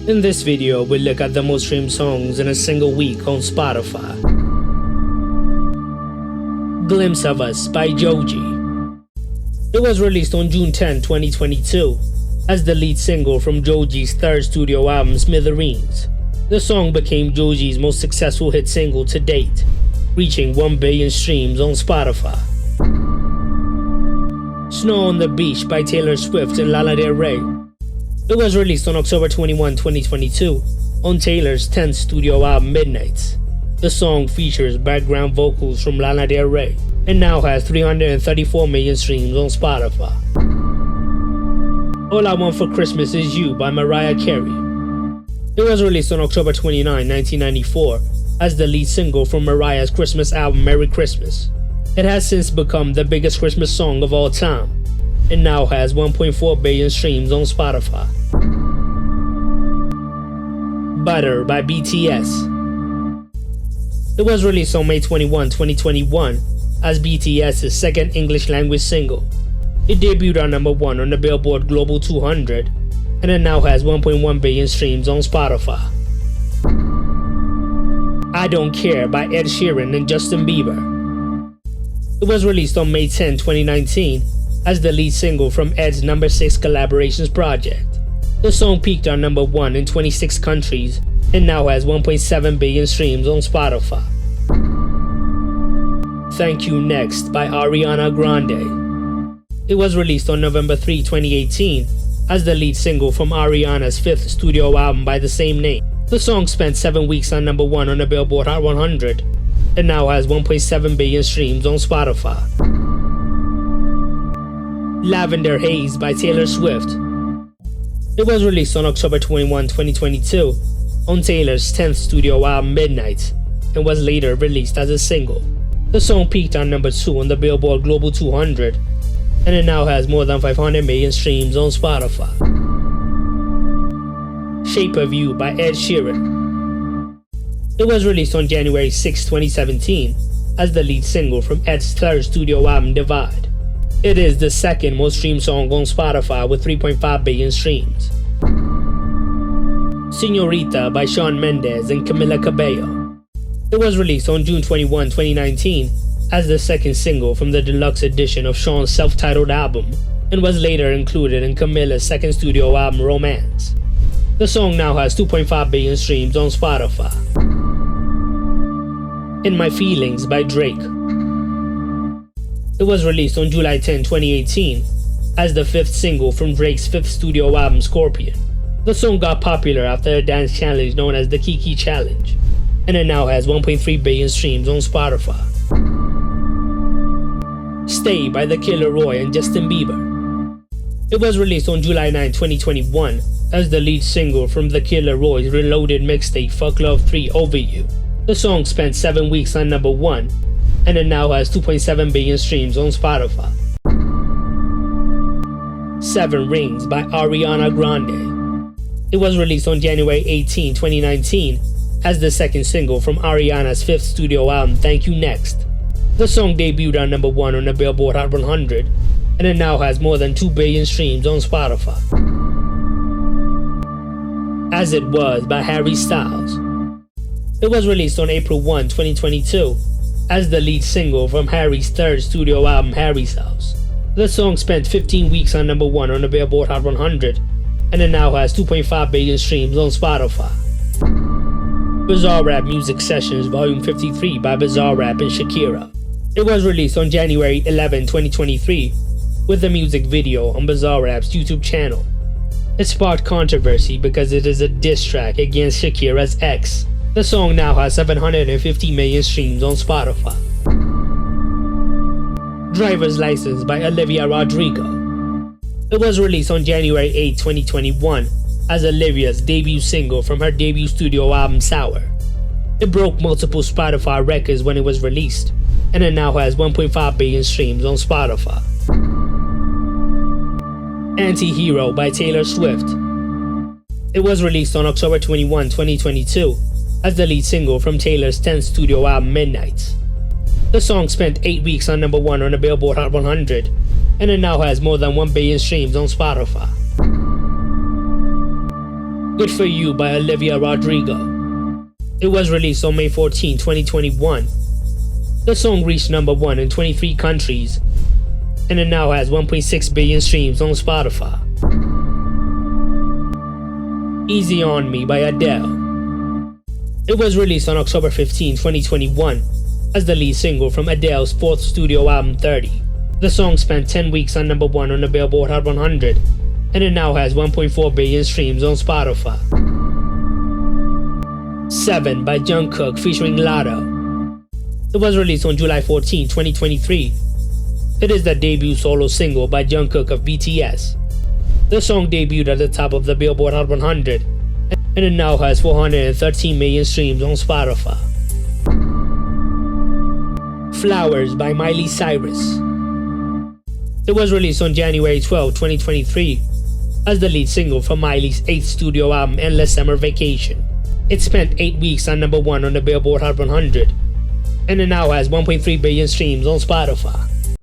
In this video, we'll look at the most streamed songs in a single week on Spotify. Glimpse of Us by Joji. It was released on June 10, 2022, as the lead single from Joji's third studio album, Smithereens. The song became Joji's most successful hit single to date, reaching 1 billion streams on Spotify. Snow on the Beach by Taylor Swift and Lavender Haze. It was released on October 21, 2022, on Taylor's 10th studio album, Midnights. The song features background vocals from Lavender Haze and now has 334 million streams on Spotify. All I Want for Christmas Is You by Mariah Carey. It was released on October 29, 1994, as the lead single from Mariah's Christmas album, Merry Christmas. It has since become the biggest Christmas song of all time, and now has 1.4 billion streams on Spotify. Butter by BTS. It was released on May 21, 2021, as BTS's second English language single. It debuted at number 1 on the Billboard Global 200, and it now has 1.1 billion streams on Spotify. I Don't Care by Ed Sheeran and Justin Bieber. It was released on May 10, 2019, as the lead single from Ed's number 6 collaborations project. The song peaked at number 1 in 26 countries and now has 1.7 billion streams on Spotify. Thank You Next by Ariana Grande. It was released on November 3, 2018, as the lead single from Ariana's 5th studio album by the same name. The song spent 7 weeks on number 1 on the Billboard Hot 100 and now has 1.7 billion streams on Spotify. Lavender Haze by Taylor Swift. It was released on October 21, 2022, on Taylor's 10th studio album, Midnights, and was later released as a single. The song peaked at number 2 on the Billboard Global 200, and it now has more than 500 million streams on Spotify. Shape of You by Ed Sheeran. It was released on January 6, 2017, as the lead single from Ed's third studio album, Divide. It is the second most streamed song on Spotify with 3.5 billion streams. Senorita by Shawn Mendes and Camila Cabello. It was released on June 21, 2019, as the second single from the deluxe edition of Shawn's self-titled album, and was later included in Camila's second studio album, Romance. The song now has 2.5 billion streams on Spotify. In My Feelings by Drake. It was released on July 10, 2018, as the 5th single from Drake's 5th studio album, Scorpion. The song got popular after a dance challenge known as the Kiki Challenge, and it now has 1.3 billion streams on Spotify. Stay by The Killer Roy and Justin Bieber. It was released on July 9, 2021, as the lead single from The Killer Roy's reloaded mixtape Fuck Love 3 Over You. The song spent 7 weeks on number 1, and it now has 2.7 billion streams on Spotify. 7 Rings by Ariana Grande. It was released on January 18, 2019, as the second single from Ariana's 5th studio album, Thank You Next. The song debuted at number 1 on the Billboard Hot 100, and it now has more than 2 billion streams on Spotify. As It Was by Harry Styles. It was released on April 1, 2022, as the lead single from Harry's third studio album, Harry's House. The song spent 15 weeks on number 1 on the Billboard Hot 100, and it now has 2.5 billion streams on Spotify. Bizarre Rap Music Sessions Volume 53 by Bizarre Rap and Shakira. It was released on January 11, 2023, with a music video on Bizarre Rap's YouTube channel. It sparked controversy because it is a diss track against Shakira's ex. The song now has 750 million streams on Spotify. Driver's License by Olivia Rodrigo. It was released on January 8, 2021, as Olivia's debut single from her debut studio album, Sour. It broke multiple Spotify records when it was released, and it now has 1.5 billion streams on Spotify. Antihero by Taylor Swift. It was released on October 21, 2022, as the lead single from Taylor's 10th studio album, Midnights. The song spent 8 weeks on number 1 on the Billboard Hot 100, and it now has more than 1 billion streams on Spotify. Good For You by Olivia Rodrigo. It was released on May 14, 2021. The song reached number 1 in 23 countries, and it now has 1.6 billion streams on Spotify. Easy On Me by Adele. It was released on October 15, 2021, as the lead single from Adele's 4th studio album 30. The song spent 10 weeks on number 1 on the Billboard Hot 100, and it now has 1.4 billion streams on Spotify. 7 by Jungkook featuring Latto. It was released on July 14, 2023. It is the debut solo single by Jungkook of BTS. The song debuted at the top of the Billboard Hot 100, and it now has 413 million streams on Spotify. Flowers by Miley Cyrus. It was released on January 12, 2023, as the lead single from Miley's 8th studio album Endless Summer Vacation. It spent 8 weeks on number 1 on the Billboard Hot 100, and it now has 1.3 billion streams on Spotify.